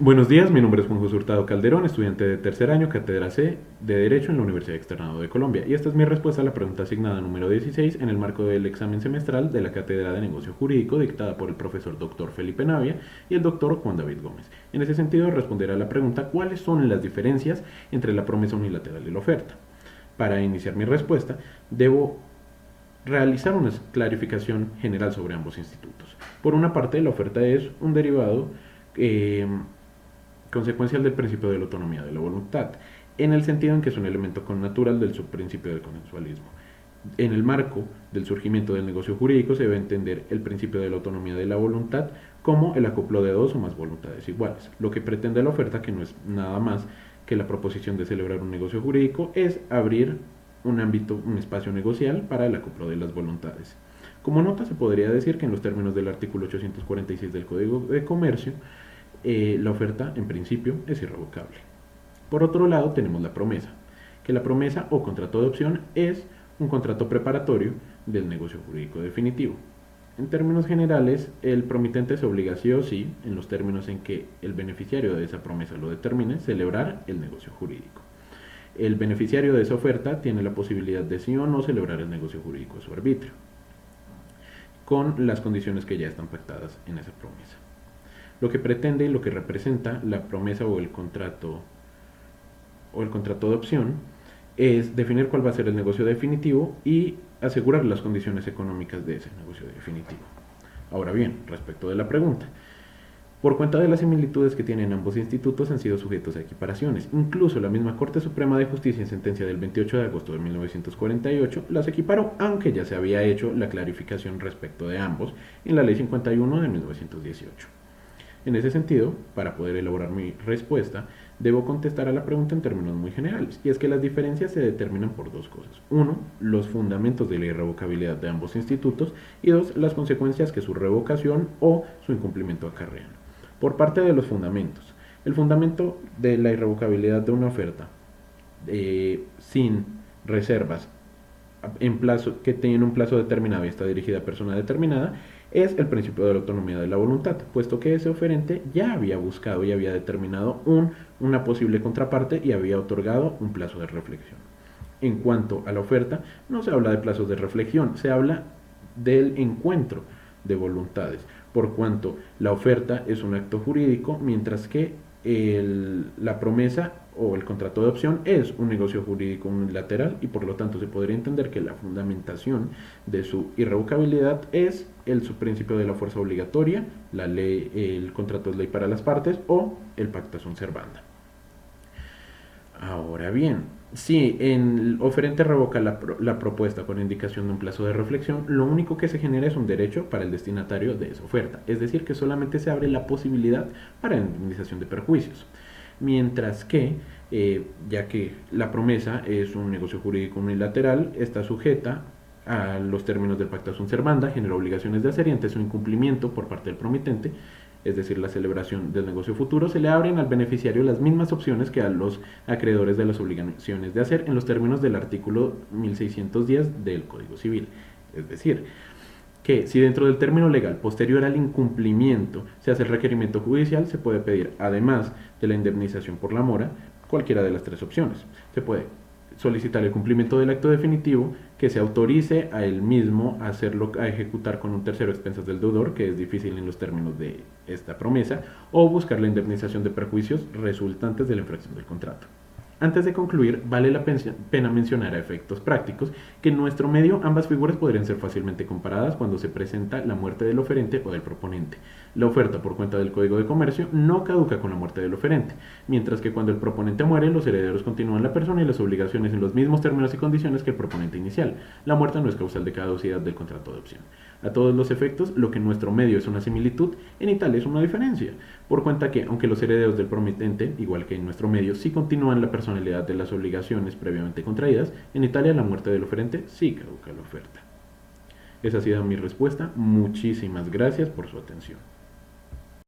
Buenos días, mi nombre es Juan José Hurtado Calderón, estudiante de tercer año, cátedra C de Derecho en la Universidad Externado de Colombia. Y esta es mi respuesta a la pregunta asignada número 16 en el marco del examen semestral de la Cátedra de Negocio Jurídico dictada por el profesor Dr. Felipe Navia y el Dr. Juan David Gómez. En ese sentido, responderá a la pregunta ¿cuáles son las diferencias entre la promesa unilateral y la oferta? Para iniciar mi respuesta, debo realizar una clarificación general sobre ambos institutos. Por una parte, la oferta es un derivado eh, consecuencial del principio de la autonomía de la voluntad, en el sentido en que es un elemento connatural del subprincipio del consensualismo. En el marco del surgimiento del negocio jurídico se debe entender el principio de la autonomía de la voluntad como el acoplo de dos o más voluntades iguales. Lo que pretende la oferta, que no es nada más que la proposición de celebrar un negocio jurídico, es abrir un ámbito, un espacio negocial para el acoplo de las voluntades. Como nota, se podría decir que en los términos del artículo 846 del Código de Comercio, la oferta en principio es irrevocable. Por otro lado tenemos la promesa, que la promesa o contrato de opción es un contrato preparatorio del negocio jurídico definitivo. En términos generales, el promitente se obliga sí o sí, en los términos en que el beneficiario de esa promesa lo determine, celebrar el negocio jurídico. El beneficiario de esa oferta tiene la posibilidad de sí o no celebrar el negocio jurídico a su arbitrio, con las condiciones que ya están pactadas en esa promesa. Lo que pretende y lo que representa la promesa o el contrato de opción es definir cuál va a ser el negocio definitivo y asegurar las condiciones económicas de ese negocio definitivo. Ahora bien, respecto de la pregunta, por cuenta de las similitudes que tienen ambos institutos han sido sujetos a equiparaciones. Incluso la misma Corte Suprema de Justicia en sentencia del 28 de agosto de 1948 las equiparó, aunque ya se había hecho la clarificación respecto de ambos en la Ley 51 de 1918. En ese sentido, para poder elaborar mi respuesta, debo contestar a la pregunta en términos muy generales, y es que las diferencias se determinan por dos cosas. Uno, los fundamentos de la irrevocabilidad de ambos institutos, y dos, las consecuencias que su revocación o su incumplimiento acarrean. Por parte de los fundamentos, el fundamento de la irrevocabilidad de una oferta sin reservas en plazo, que tiene un plazo determinado y está dirigida a persona determinada, es el principio de la autonomía de la voluntad, puesto que ese oferente ya había buscado y había determinado una posible contraparte y había otorgado un plazo de reflexión. En cuanto a la oferta, no se habla de plazos de reflexión, se habla del encuentro de voluntades, por cuanto la oferta es un acto jurídico, mientras que la promesa o el contrato de opción es un negocio jurídico unilateral y por lo tanto se podría entender que la fundamentación de su irrevocabilidad es el subprincipio de la fuerza obligatoria, la ley, el contrato es ley para las partes o el pacta sunt servanda. Ahora bien, si el oferente revoca la propuesta con indicación de un plazo de reflexión, lo único que se genera es un derecho para el destinatario de esa oferta, es decir, que solamente se abre la posibilidad para indemnización de perjuicios. Mientras que, ya que la promesa es un negocio jurídico unilateral, está sujeta a los términos del pacta sunt servanda, genera obligaciones de hacer y ante su incumplimiento por parte del promitente, es decir, la celebración del negocio futuro, se le abren al beneficiario las mismas opciones que a los acreedores de las obligaciones de hacer en los términos del artículo 1610 del Código Civil. Es decir, que si dentro del término legal posterior al incumplimiento se hace el requerimiento judicial, se puede pedir, además de la indemnización por la mora, cualquiera de las tres opciones. Se puede solicitar el cumplimiento del acto definitivo, que se autorice a él mismo a hacerlo, a ejecutar con un tercero a expensas del deudor, que es difícil en los términos de esta promesa, o buscar la indemnización de perjuicios resultantes de la infracción del contrato. Antes de concluir, vale la pena mencionar a efectos prácticos que en nuestro medio ambas figuras podrían ser fácilmente comparadas cuando se presenta la muerte del oferente o del proponente. La oferta por cuenta del Código de Comercio no caduca con la muerte del oferente, mientras que cuando el proponente muere, los herederos continúan la persona y las obligaciones en los mismos términos y condiciones que el proponente inicial. La muerte no es causal de caducidad del contrato de opción. A todos los efectos, lo que en nuestro medio es una similitud, en Italia es una diferencia, por cuenta que, aunque los herederos del promitente, igual que en nuestro medio, sí continúan la personalidad de las obligaciones previamente contraídas, en Italia la muerte del oferente sí caduca la oferta. Esa ha sido mi respuesta. Muchísimas gracias por su atención.